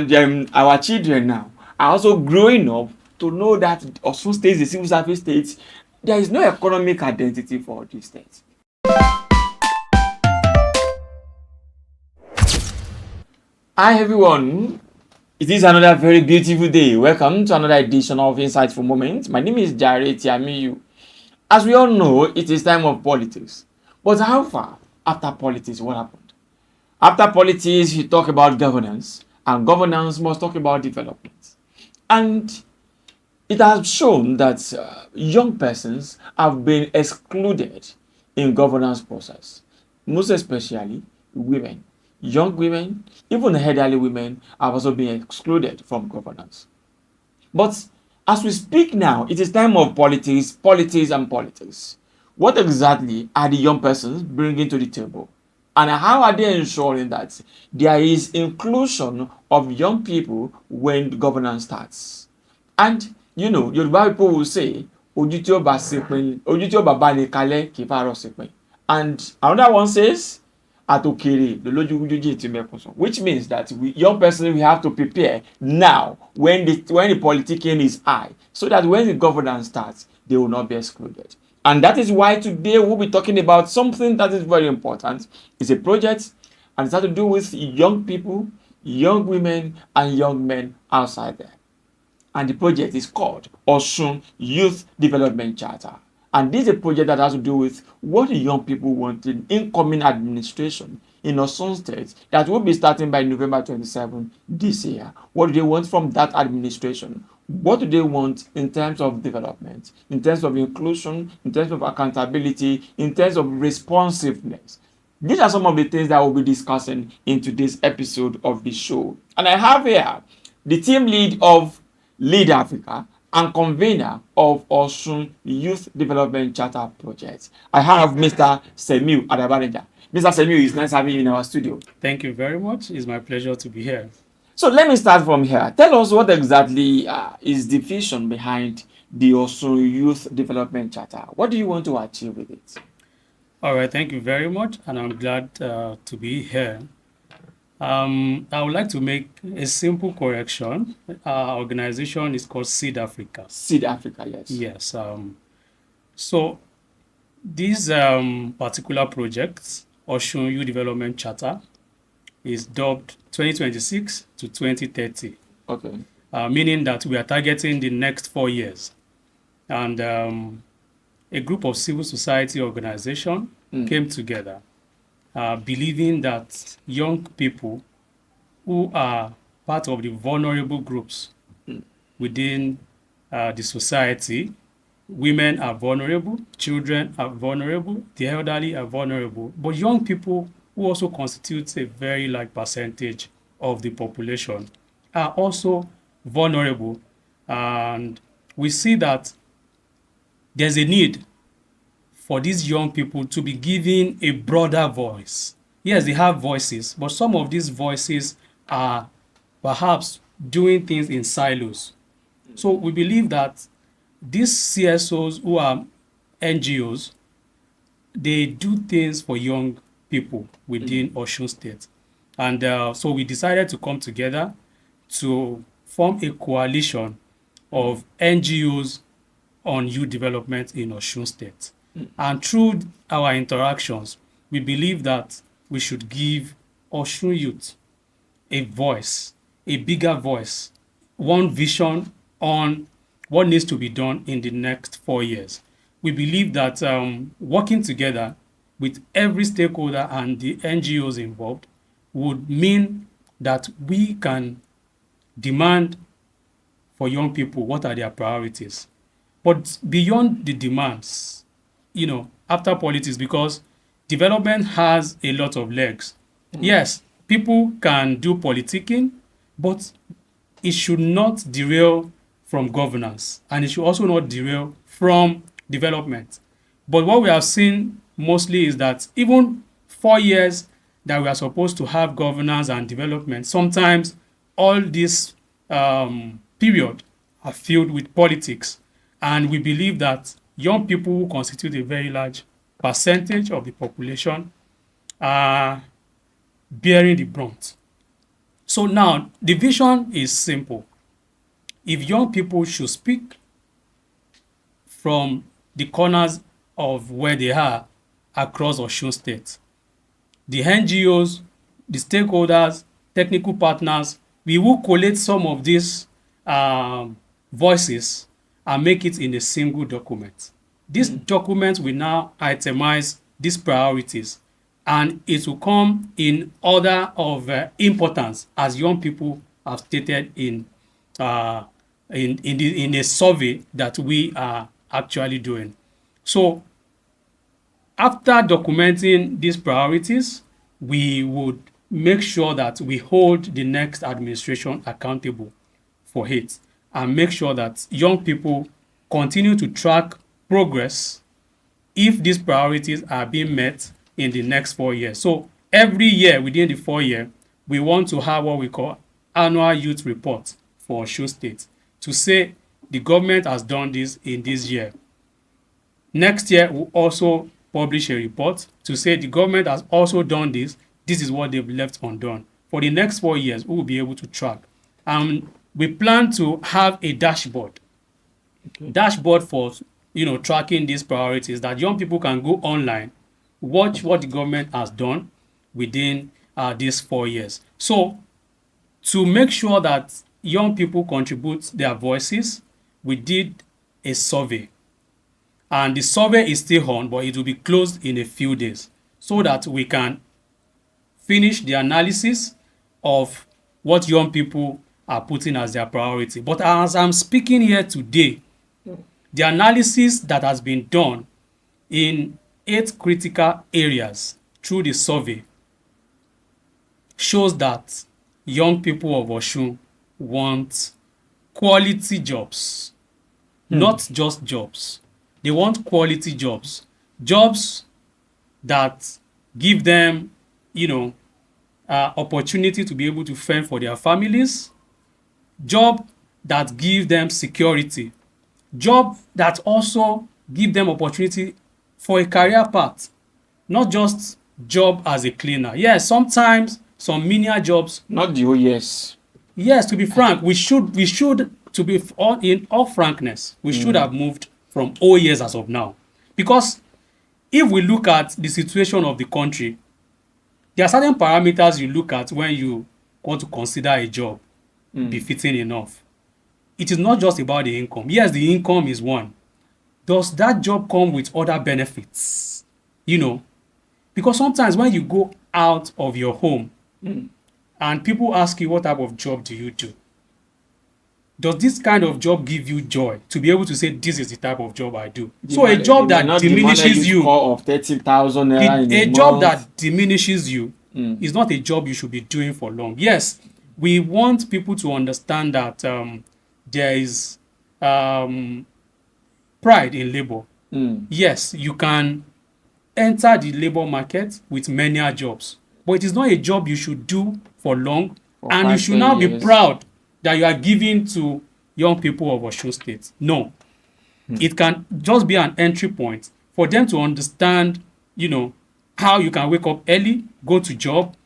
And our children now are also growing up to know that Osun State is a civil service state. There is no economic identity for this state. Hi everyone, it is another very beautiful day. Welcome to another edition of Insightful Moments. My name is Jare Tiamiyu. As we all know, it is time of politics. But how far after politics, what happened? After politics, we talk about governance, and governance must talk about development. And it has shown that young persons have been excluded in governance process, most especially women. Young women, even elderly women, have also been excluded from governance. But as we speak now, it is time of politics, politics, and politics. What exactly are the young persons bringing to the table? And how are they ensuring that there is inclusion of young people when governance starts? And Yoruba people will say, ojú tí ó bá ṣepin, ojú tí ó bá bá ní kalẹ̀ kì í fàárọ̀ ṣepin. And another one says, àtòkèrè lolójú jíjìn tí mẹ́kún sùn, which means that young person, we have to prepare now when the politicking is high, so that when the governance starts, they will not be excluded. And that is why today we'll be talking about something that is very important. It's a project, and it has to do with young people, young women, and young men outside there. And the project is called Osun Youth Development Charter. And this is a project that has to do with what the young people want in incoming administration in Osun State that will be starting by November 27 this year. What do they want from that administration? What do they want in terms of development, in terms of inclusion, in terms of accountability, in terms of responsiveness? These are some of the things that we'll be discussing in today's episode of the show. And I have here the team lead of Lead Africa and convener of Osun Youth Development Charter Project. I have Mr. Semiu Adabareja. Mr. Semiu, it's nice having you in our studio. Thank you very much. It's my pleasure to be here. So let me start from here. Tell us what exactly is the vision behind the Osun Youth Development Charter. What do you want to achieve with it? All right, thank you very much, and I'm glad to be here. I would like to make a simple correction. Our organization is called Seed Africa. Seed Africa, yes. Yes. So this particular project, Osun Youth Development Charter, is dubbed 2026 to 2030. Okay. Meaning that we are targeting the next 4 years. And a group of civil society organizations came together, believing that young people who are part of the vulnerable groups within the society, women are vulnerable, children are vulnerable, the elderly are vulnerable, but young people, who also constitutes a very large percentage of the population, are also vulnerable. And we see that there's a need for these young people to be given a broader voice. Yes, they have voices, but some of these voices are perhaps doing things in silos. So we believe that these CSOs, who are NGOs, they do things for young people within Osun State. And so we decided to come together to form a coalition of NGOs on youth development in Osun State. And through our interactions, we believe that we should give Osun youth a voice, a bigger voice, one vision on what needs to be done in the next 4 years. We believe that working together with every stakeholder and the NGOs involved would mean that we can demand for young people what are their priorities. But beyond the demands, after politics, because development has a lot of legs. Yes, people can do politicking, but it should not derail from governance, and it should also not derail from development. But what we have seen mostly is that even 4 years that we are supposed to have governance and development, sometimes all this period are filled with politics. And we believe that young people who constitute a very large percentage of the population are bearing the brunt. So now the vision is simple. If young people should speak from the corners of where they are across Osun State, the NGOs, the stakeholders, technical partners, we will collate some of these voices and make it in a single document. This document will now itemize these priorities, and it will come in order of importance as young people have stated uh, in a survey that we are actually doing. So after documenting these priorities, we would make sure that we hold the next administration accountable for it and make sure that young people continue to track progress if these priorities are being met in the next 4 years. So every year within the 4 year, we want to have what we call annual youth report for Osun State to say the government has done this in this year. Next year, we'll also publish a report to say the government has also done this. This is what they've left undone. For the next 4 years, we will be able to track. And we plan to have a dashboard. Okay. Dashboard for tracking these priorities that young people can go online, watch what the government has done within these 4 years. So to make sure that young people contribute their voices, we did a survey. And the survey is still on, but it will be closed in a few days so that we can finish the analysis of what young people are putting as their priority. But as I'm speaking here today, the analysis that has been done in 8 critical areas through the survey shows that young people of Osun want quality jobs, not just jobs. They want quality jobs, jobs that give them, opportunity to be able to fend for their families, job that give them security, job that also give them opportunity for a career path, not just job as a cleaner. Yes, sometimes some menial jobs. Not the OES. Yes, to be frank, we should, to be in all frankness, we should have moved from 0 years as of now. Because if we look at the situation of the country, there are certain parameters you look at when you want to consider a job befitting enough. It is not just about the income. Yes, the income is one. Does that job come with other benefits? Because sometimes when you go out of your home and people ask you what type of job do you do, does this kind of job give you joy to be able to say this is the type of job I do? So a job that diminishes you, of 30,000 a job that diminishes you is not a job you should be doing for long. Yes, we want people to understand that there is pride in labor. Yes, you can enter the labor market with many jobs, but it is not a job you should do for long, and you should not be proud that you are giving to young people of Osun State. No. It can just be an entry point for them to understand, how you can wake up early, go to job,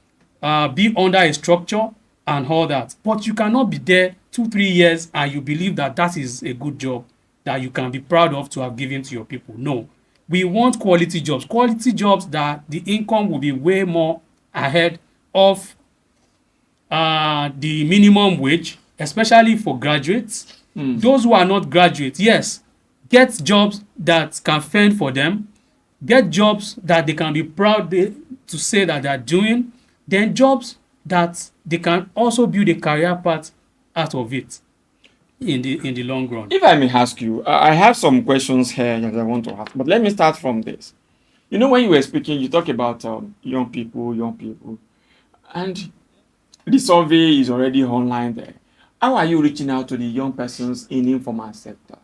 be under a structure and all that. But you cannot be there 2-3 years and you believe that that is a good job that you can be proud of to have given to your people. No. We want quality jobs that the income will be way more ahead of the minimum wage, especially for graduates. Those who are not graduates, yes, get jobs that can fend for them, get jobs that they can be proud to say that they're doing, then jobs that they can also build a career path out of it in the long run. If I may ask you, I have some questions here that I want to ask, but let me start from this. When you were speaking, you talk about young people, and the survey is already online there. How are you reaching out to the young persons in informal sector?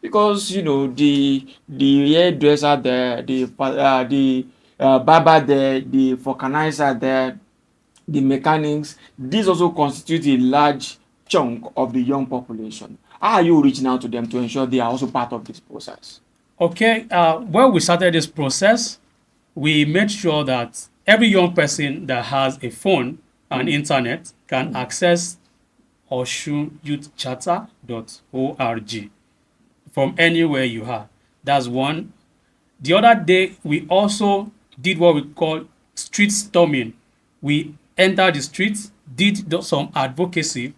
Because the hairdresser there, the barber there, the vulcanizer there, the mechanics, these also constitute a large chunk of the young population. How are you reaching out to them to ensure they are also part of this process? Okay, when we started this process, we made sure that every young person that has a phone and internet can access osunyouthcharter.org from anywhere you are. That's one. The other day, we also did what we call street storming. We entered the streets, did some advocacy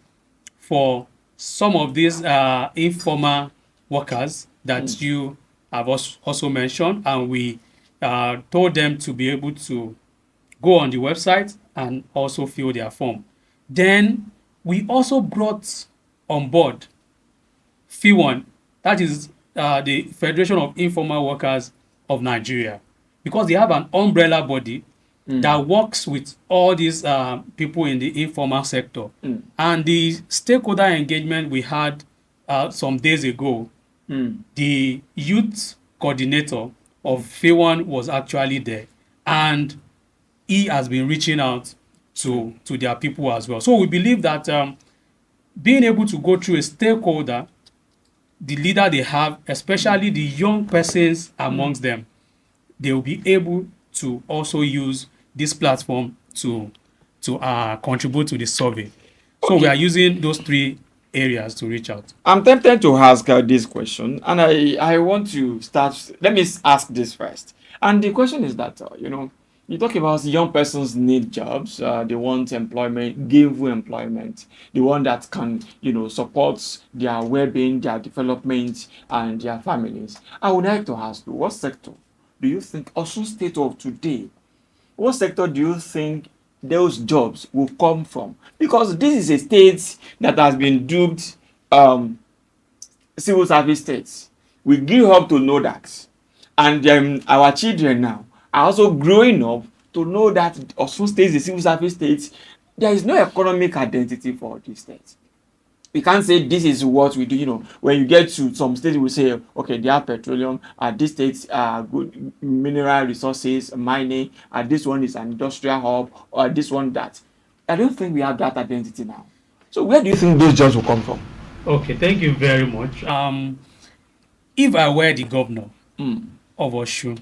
for some of these informal workers that you have also mentioned, and we told them to be able to go on the website and also fill their form. Then we also brought on board FIWON, that is the Federation of Informal Workers of Nigeria, because they have an umbrella body that works with all these people in the informal sector. And the stakeholder engagement we had some days ago, the youth coordinator of FIWON was actually there, and he has been reaching out to their people as well. So we believe that being able to go through a stakeholder, the leader they have, especially the young persons amongst them, they will be able to also use this platform to contribute to the survey. So we are using those three areas to reach out. I'm tempted to ask this question, and I want to start. Let me ask this first. And the question is that, you talk about young persons need jobs, they want employment, gainful employment, the one that can, support their well-being, their development, and their families. I would like to ask you, what sector do you think, Osun State of today, what sector do you think those jobs will come from? Because this is a state that has been dubbed civil service states. We grew up to know that, and our children now are also growing up to know that Osun State is a civil service state. There is no economic identity for this state. We can't say this is what we do. When you get to some states, we say, okay, they have petroleum. This state good mineral resources, mining. This one is an industrial hub, or this one that. I don't think we have that identity now. So where do you think those jobs will come from? Okay, thank you very much. If I were the governor of Osun,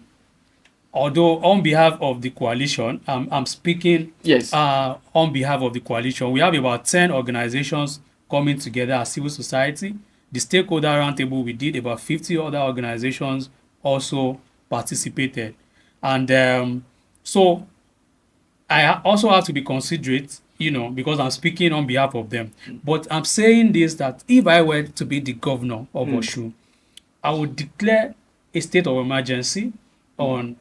although on behalf of the coalition, I'm speaking on behalf of the coalition. We have about 10 organizations coming together as civil society. The stakeholder roundtable, we did about 50 other organizations also participated. And so I also have to be considerate, because I'm speaking on behalf of them. But I'm saying this, that if I were to be the governor of Osun, I would declare a state of emergency on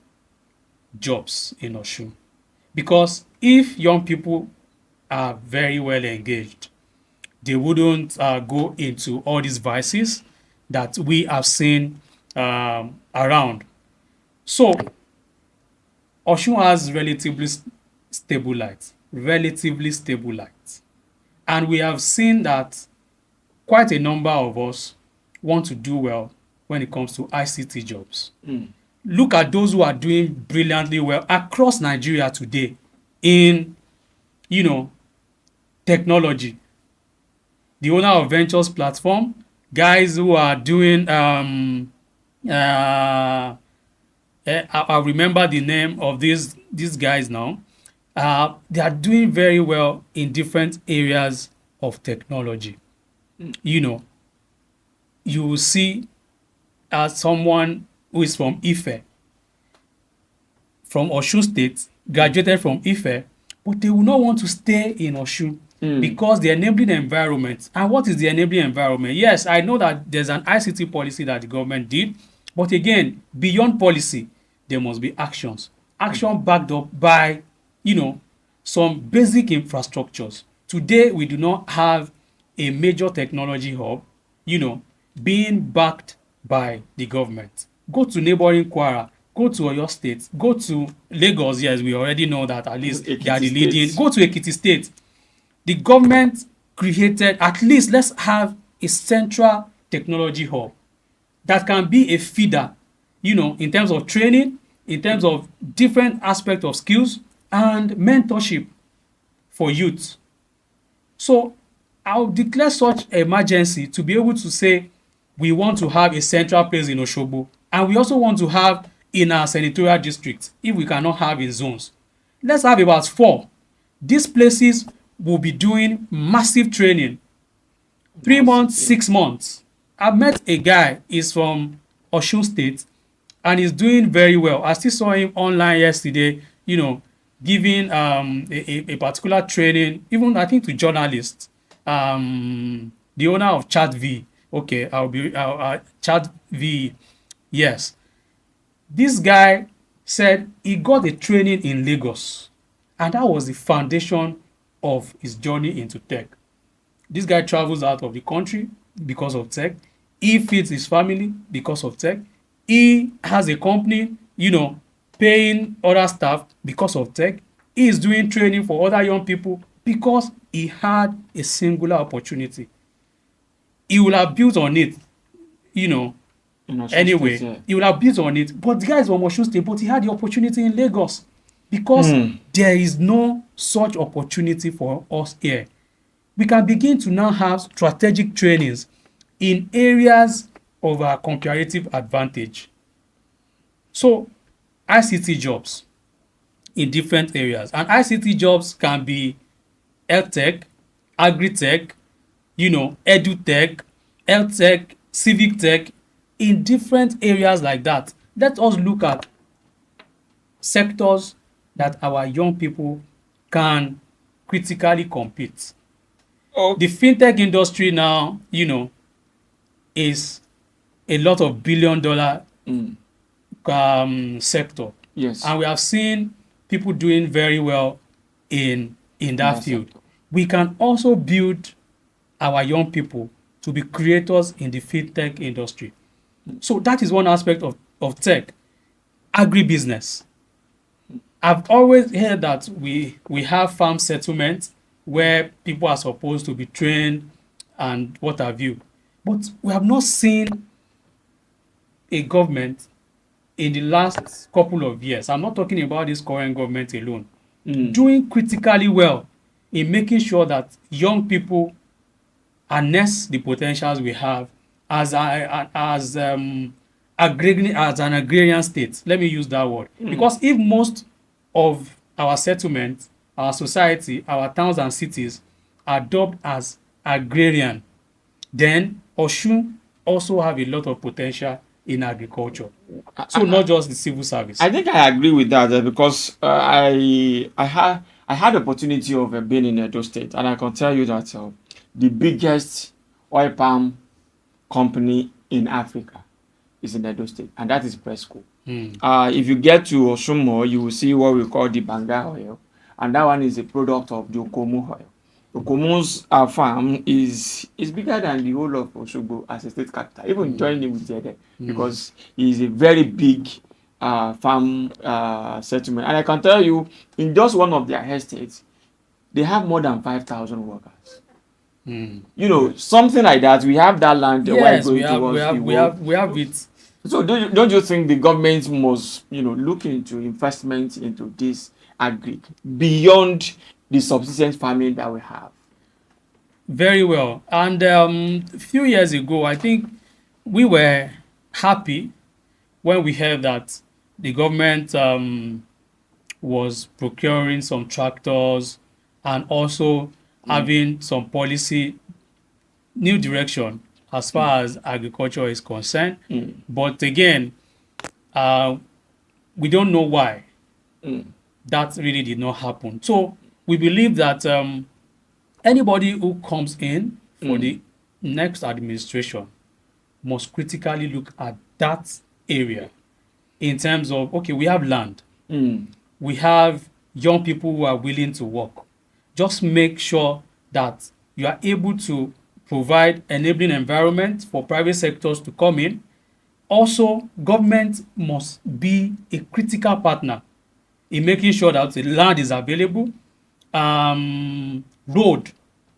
jobs in Osun. Because if young people are very well engaged, they wouldn't go into all these vices that we have seen around. So Osun has relatively stable light. And we have seen that quite a number of us want to do well when it comes to ICT jobs. Look at those who are doing brilliantly well across Nigeria today in, technology. The owner of Ventures platform, guys who are doing, I remember the name of these guys now. They are doing very well in different areas of technology. You will see someone who is from Ife, from Osun State, graduated from Ife, but they will not want to stay in Osun because the enabling environment. And what is the enabling environment? Yes, I know that there's an ICT policy that the government did, but again, beyond policy, there must be actions. Action backed up by, some basic infrastructures. Today, we do not have a major technology hub, being backed by the government. Go to neighboring Kwara, go to Oyo State, go to Lagos. Yes, we already know that at least they are the leading. Go to Ekiti State. The government created, at least let's have a central technology hub that can be a feeder, in terms of training, in terms of different aspects of skills and mentorship for youth. So I'll declare such emergency to be able to say we want to have a central place in Osogbo, and we also want to have in our senatorial district, if we cannot have in zones. Let's have about 4. These places will be doing massive training, 3 months, Massively. 6 months. I met a guy, he's from Osun State, and he's doing very well. I still saw him online yesterday, giving a particular training, even I think to journalists. The owner of Chat V. Okay, Chat V. Yes. This guy said he got a training in Lagos, and that was the foundation of his journey into tech. This guy travels out of the country because of tech. He feeds his family because of tech. He has a company, paying other staff because of tech. He is doing training for other young people because he had a singular opportunity. He will have built on it, you know, In Osun State, anyway. yeah. He will have built on it. But the guy is from Osun State, but he had the opportunity in Lagos because there is no such opportunity for us here. We can begin to now have strategic trainings in areas of our comparative advantage. So, ICT jobs in different areas. And ICT jobs can be health tech, agri-tech, edu-tech, health tech, civic tech, in different areas like that. Let us look at sectors that our young people can critically compete. Oh, The fintech industry now, is a lot of billion-dollar sector, yes. and we have seen people doing very well in In that that field. sector. We can also build our young people to be creators in the fintech industry. So that is one aspect of tech. Agribusiness. I've always heard that we have farm settlements where people are supposed to be trained and what have you. But we have not seen a government in the last couple of years, I'm not talking about this current government alone, doing critically well in making sure that young people harness the potentials we have as an agrarian state. Let me use that word. Because if most of our settlements, our society, our towns and cities are dubbed as agrarian, then Osun also have a lot of potential in agriculture. So not just the civil service. I think I agree with that because I had the opportunity of being in Edo State, and I can tell you that the biggest oil palm company in Africa is in Edo State, and that is Presco. If you get to Osumo, you will see what we call the Banga oil, and that one is a product of the Okomu oil. Okomu's farm is bigger than the whole of Osogbo as a state capital, even joining with Jare, because it's a very big farm settlement. And I can tell you, in just one of their estates, they have more than 5,000 workers. Something like that. We have that land while Yes, we going have we towards the have we world. have we have it. So don't you think the government must, look into investment into this agri beyond the subsistence farming that we have? Very well. And a few years ago, I think we were happy when we heard that the government was procuring some tractors and also having some policy new direction as far as agriculture is concerned. But again, uh, we don't know why that really did not happen. So we believe that anybody who comes in for the next administration must critically look at that area in terms of, okay, we have land, we have young people who are willing to work. Just make sure that you are able to provide enabling environment for private sectors to come in. Also, government must be a critical partner in making sure that the land is available, road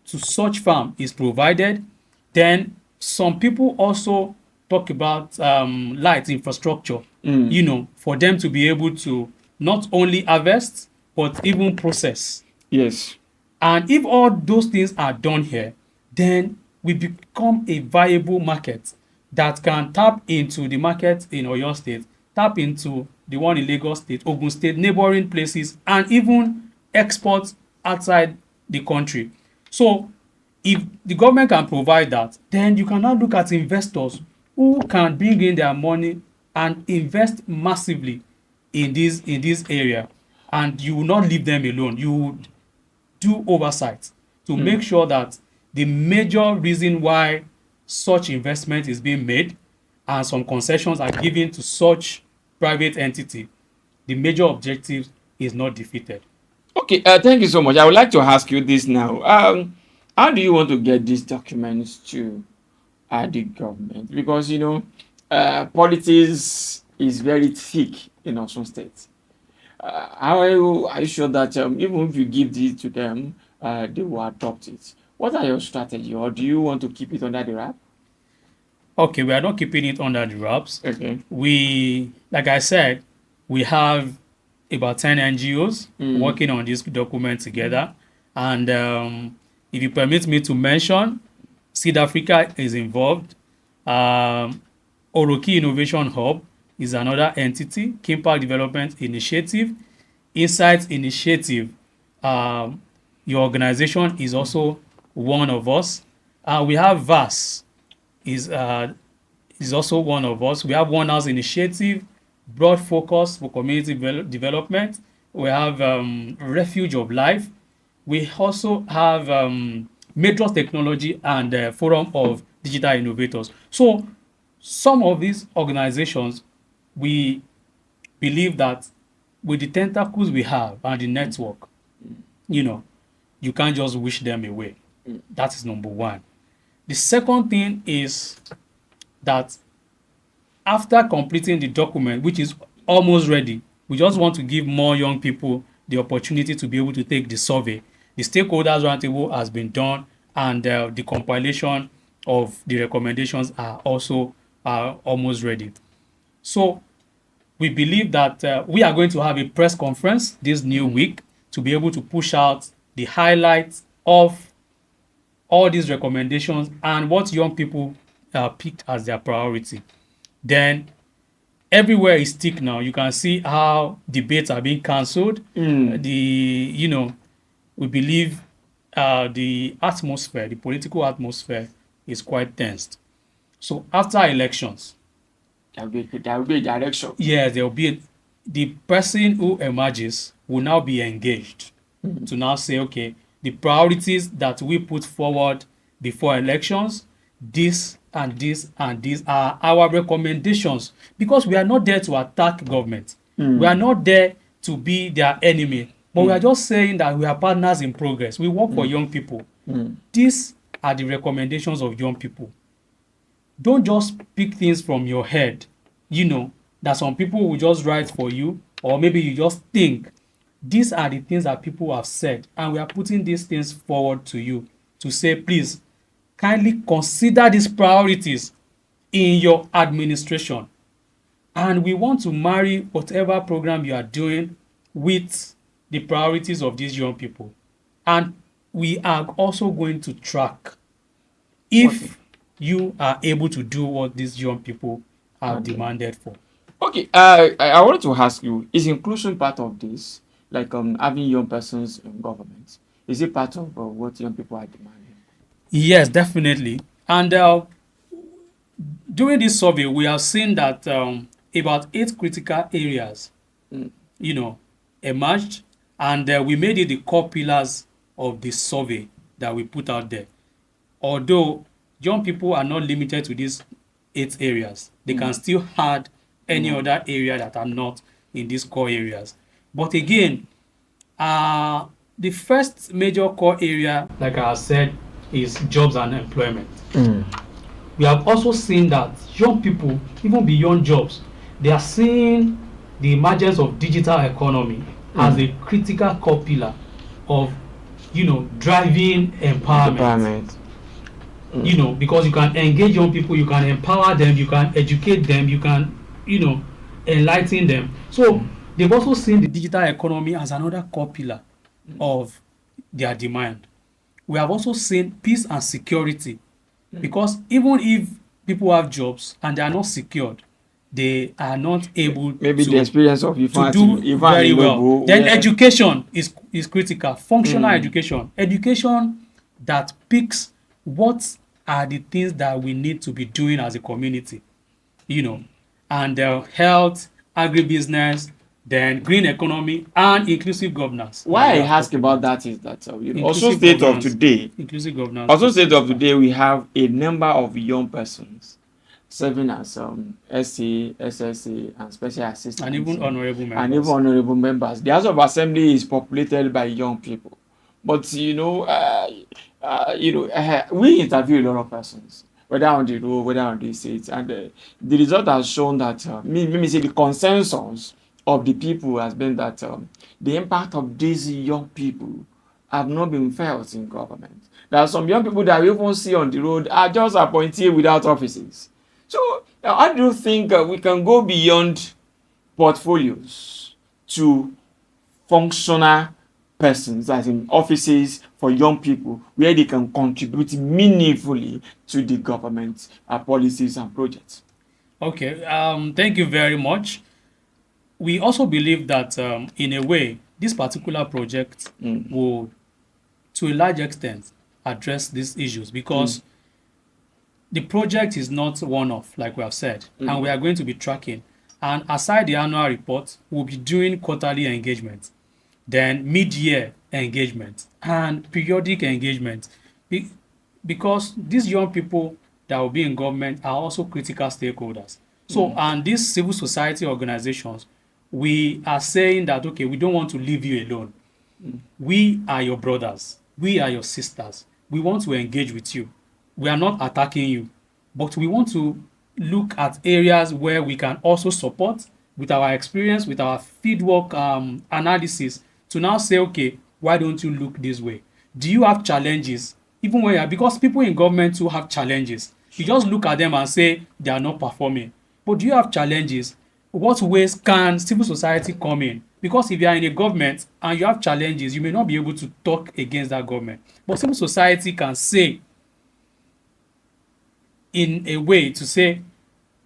to such farm is provided. Then some people also talk about light infrastructure, for them to be able to not only harvest but even process. Yes. And if all those things are done here, then we become a viable market that can tap into the market in Oyo State, tap into the one in Lagos State, Ogun State, neighboring places, and even export outside the country. So if the government can provide that, then you can now look at investors who can bring in their money and invest massively in this area, and you will not leave them alone. You would do oversight to make sure that the major reason why such investment is being made and some concessions are given to such private entity, the major objective is not defeated. Okay, thank you so much. I would like to ask you this now. How do you want to get these documents to the government? Because politics is very thick in Osun State. How are you sure that even if you give this to them, they will adopt it? What are your strategy, or do you want to keep it under the wrap? Okay, we are not keeping it under the wraps. Okay. We, like I said, we have about 10 NGOs working on this document together. And if you permit me to mention, Seed Africa is involved. Oroki Innovation Hub is another entity. Kimpark Development Initiative, Insights Initiative. Your organization is also one of us. We have VAS is also one of us. We have One House Initiative, Broad Focus for Community Development. We have Refuge of Life. We also have Metros Technology and Forum of Digital Innovators. So some of these organizations, we believe that with the tentacles we have and the network, you can't just wish them away. That is number one. The second thing is that after completing the document, which is almost ready, we just want to give more young people the opportunity to be able to take the survey. The stakeholders roundtable has been done, and the compilation of the recommendations are also almost ready. So we believe that we are going to have a press conference this new week to be able to push out the highlights of all these recommendations and what young people picked as their priority. Then everywhere is thick now. You can see how debates are being cancelled. We believe the atmosphere, the political atmosphere, is quite tense. So after elections, there will be a direction. Yes, there will be the person who emerges will now be engaged to now say, okay, the priorities that we put forward before elections, this and this and these are our recommendations, because we are not there to attack government. We are not there to be their enemy, but we are just saying that we are partners in progress. We work for young people. These are the recommendations of young people. Don't just pick things from your head, that some people will just write for you, or maybe you just think. These are the things that people have said, and we are putting these things forward to you to say, please, kindly consider these priorities in your administration. And we want to marry whatever program you are doing with the priorities of these young people. And we are also going to track if you are able to do what these young people have demanded for. Okay, I wanted to ask you, is inclusion part of this? Like having young persons in government, is it part of what young people are demanding? Yes, definitely. And during this survey, we have seen that about 8 critical areas, emerged, and we made it the core pillars of the survey that we put out there. Although young people are not limited to these 8 areas, they can still add any other area that are not in these core areas. But again, the first major core area, like I said, is jobs and employment. We have also seen that young people, even beyond jobs, they are seeing the emergence of digital economy as a critical core pillar of, driving empowerment. Because you can engage young people, you can empower them, you can educate them, you can, enlighten them. So they've also seen the digital economy as another core pillar of their demand. We have also seen peace and security, because even if people have jobs and they are not secured, they are not able Maybe the to experience of do Ifan very well. Ilogo, Then where education is critical. Functional education that picks what are the things that we need to be doing as a community, you know, and health, agribusiness, then green economy and inclusive governance, like why we I have ask talked about about. that is that also Inclusive state of governance, today, inclusive governance also is state of critical. today, we have a number of young persons serving as SA, SSA, and special And assistants, even honorable and even members. honorable members. The House of Assembly is populated by young people, but we interview a lot of persons, whether on the road, whether on the seats, and the result has shown that let me say the consensus of the people has been that the impact of these young people have not been felt in government. There are some young people that we even see on the road are just appointees without offices. So, how do you think we can go beyond portfolios to functional persons, as in offices for young people, where they can contribute meaningfully to the government policies and projects? Okay, thank you very much. We also believe that, in a way, this particular project Mm. will, to a large extent, address these issues Mm. because the project is not one-off, like we have said, and we Mm. are going to be tracking. And aside the annual report, we'll be doing quarterly engagement, then mid-year engagement, and periodic engagement. Be- because these young people that will be in government are also critical stakeholders. So, Mm. and these civil society organizations, we are saying that, okay, we don't want to leave you alone. We are your brothers. We are your sisters. We want to engage with you. We are not attacking you, but we want to look at areas where we can also support with our experience, with our fieldwork analysis to now say, okay, why don't you look this way? Do you have challenges? Even when you are, because people in government too have challenges. You Sure. just look at them and say they are not performing. But do you have challenges? What ways can civil society come in? Because if you are in a government and you have challenges, you may not be able to talk against that government. But civil society can say, in a way, to say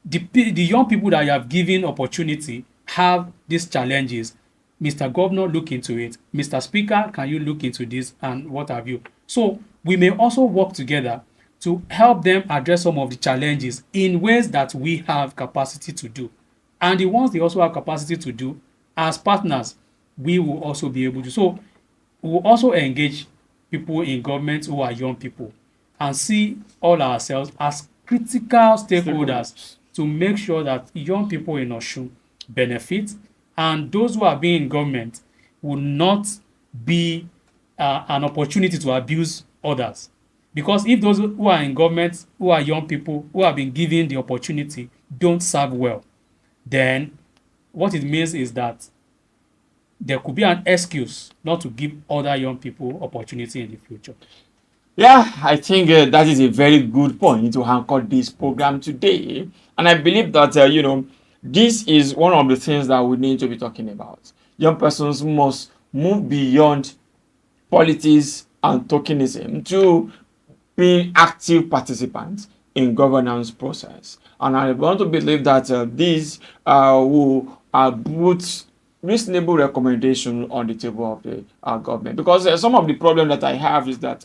the young people that you have given opportunity have these challenges. Mr. Governor, look into it. Mr. Speaker, can you look into this and what have you? So we may also work together to help them address some of the challenges in ways that we have capacity to do. And the ones they also have capacity to do, as partners, we will also be able to. So we will also engage people in government who are young people and see all ourselves as critical stakeholders Stakeholders. to make sure that young people in Osun benefit, and those who are being in government will not be an opportunity to abuse others. Because if those who are in government, who are young people, who have been given the opportunity, don't serve well, then what it means is that there could be an excuse not to give other young people opportunity in the future. Yeah, I think that is a very good point to anchor this program today. And I believe that, this is one of the things that we need to be talking about. Young persons must move beyond politics and tokenism to being active participants in governance process. And I want to believe that these will put reasonable recommendation on the table of the government, because some of the problem that I have is that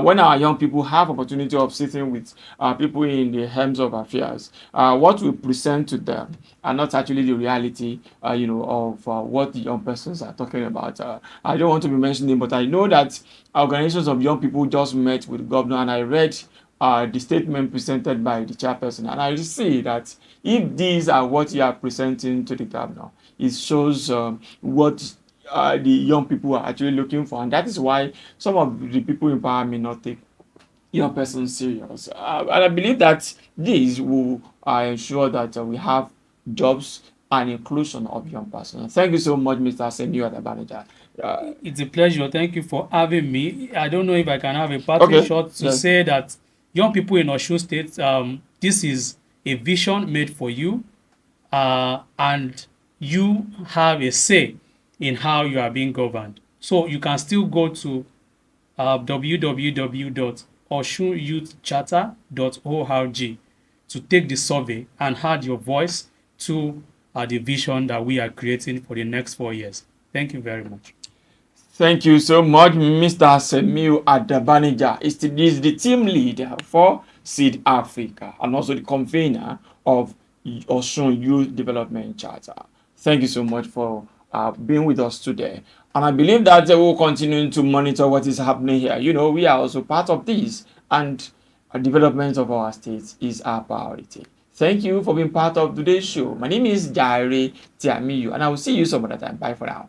when our young people have opportunity of sitting with people in the helms of affairs, what we present to them are not actually the reality of what the young persons are talking about. I don't want to be mentioning, but I know that organizations of young people just met with the governor, and I read the statement presented by the chairperson, and I see that if these are what you are presenting to the governor, it shows what the young people are actually looking for, and that is why some of the people in power may not take young persons serious. And I believe that this will ensure that we have jobs and inclusion of young persons. Thank you so much, Mr. Senor Manager. It's a pleasure. Thank you for having me. I don't know if I can have a parting Okay. shot to Yes. say that young people in Osun State, this is a vision made for you, and you have a say in how you are being governed. So you can still go to www.osunyouthcharter.org to take the survey and add your voice to the vision that we are creating for the next 4 years. Thank you very much. Thank you so much, Mr. Semiu Adabanija. Is the team leader for Seed Africa and also the convener of Osun Youth Development Charter. Thank you so much for being with us today. And I believe that we will continue to monitor what is happening here. You know, we are also part of this, and the development of our state is our priority. Thank you for being part of today's show. My name is Jare Tiamiyu, and I will see you some other time. Bye for now.